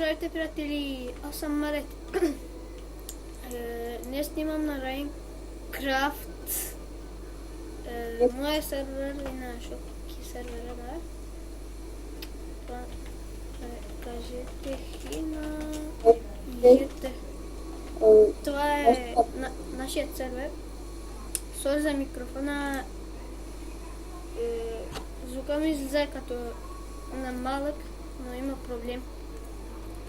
Здравейте, приятели! Аз съм Марет. Днес снимам на Minecraft. Моя сервер и на Шоки сервера, да. Това кажете хина ете. Това е нашият сервер. Сори за микрофона. Звука ми излезе като на малък, но има проблем.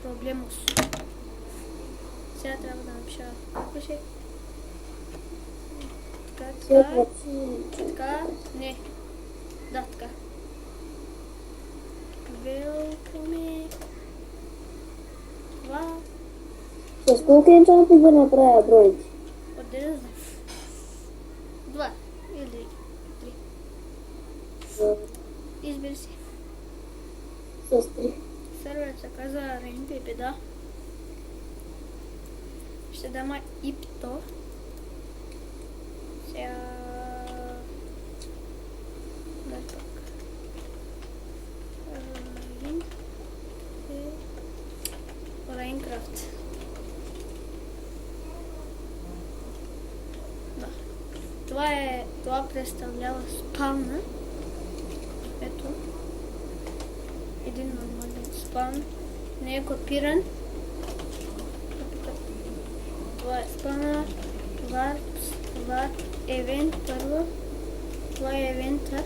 Проблемус. Сега трябва да напиша. Как пише? Така. Не. Да, така. Велкаме. Това. С колко енчанти да направя бройки? Отде да знам. 2 или 3. Избери си. С 3. Серверът се казва RainPP, да. Ще дам ипто. Сега... Дай пак. Minecraft. Да. Това представлява спавна. Ето. Един нормален спаун. Не е копиран. Това е спана, варп, евент първо. Това е евента.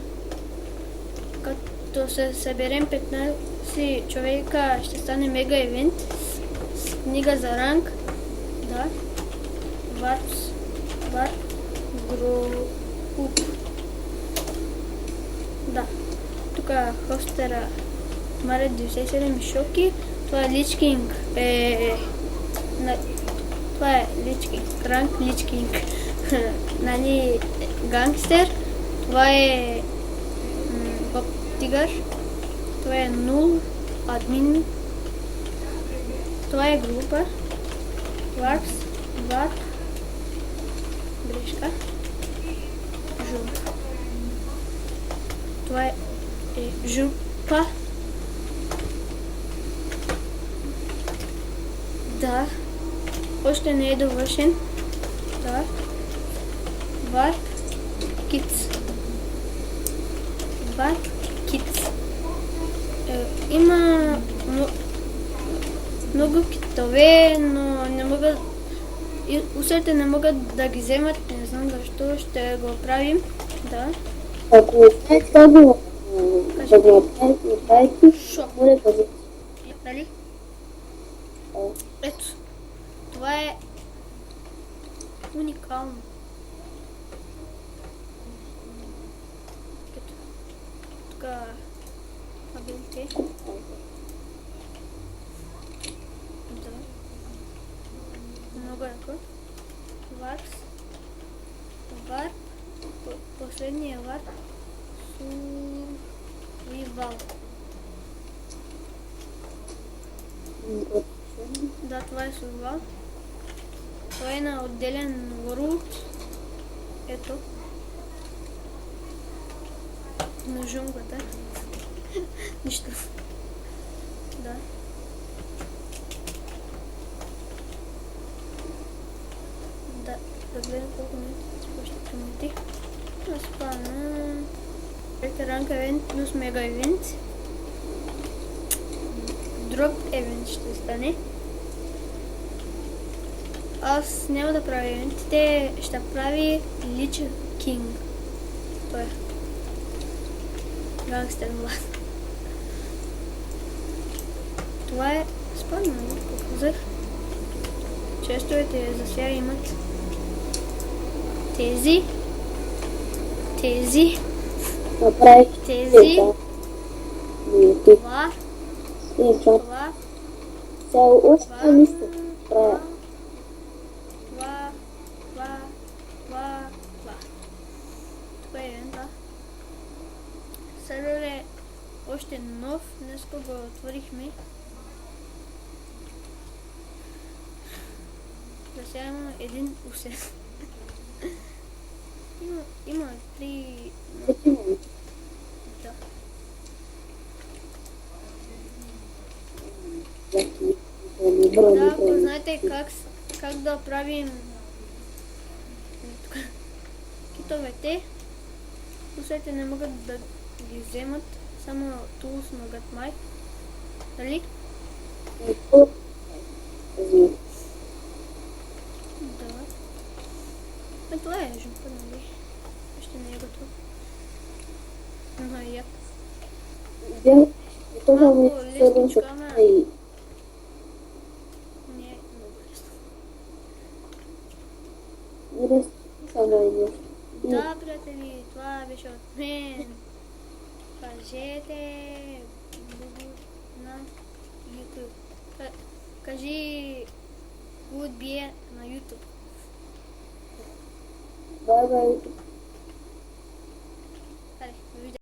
Като се съберем 15 човека, ще стане мега евент. С книга за ранг. Да. Варп, груп. Да. Тук хостера Марет 97 Шоки. Това е Лич Кинг. Това е Лич Кинг. Ранг Лич Кинг. Нали, гангстер. Това е Боб Тигър. Това е Нул. Админ. Това е група. Варп. Грешка. Жуп. Това е жупа. Да. Още не е довършен. Да. Варп Kids. Има много китове, но не могат. Усърте не могат да ги вземат. Не знам защо. Ще го правим. Да. Ако успех това да го направите, моля кажете. Дали? Ето. Това е уникално. Ето. Тук мобилите. Да. Много яко. Варп. Последния варп. Суривал. Да, това е сурвал. Това е на отделен world. Ето. На джунглата. Нищо. Да. Да гледам колко минути ще примети. Спана. Ето ранг евент плюс мега евент. Дроп евент ще стане. Аз няма да правя евентите, ще прави Лич Кинг. Той е гангстер влад. Това е спадна, какво казах. Честовете за сега имат тези. Това. Това. Това е евента. Сервер е още нов, днеска го отворихме. За сега има един усет. Има 3... Да. брони. Да, ако знаете как да правим китовете, усете не могат да ги вземат, само Tools могат май. Дали? Да. Това е жумпа, нали? Още не е готов. Но и як. Малко лесничко, ама не е много лесно. Да, приятели, това беше от мен. Кажете на YouTube. Кажи Good Beer на YouTube. Bye bye.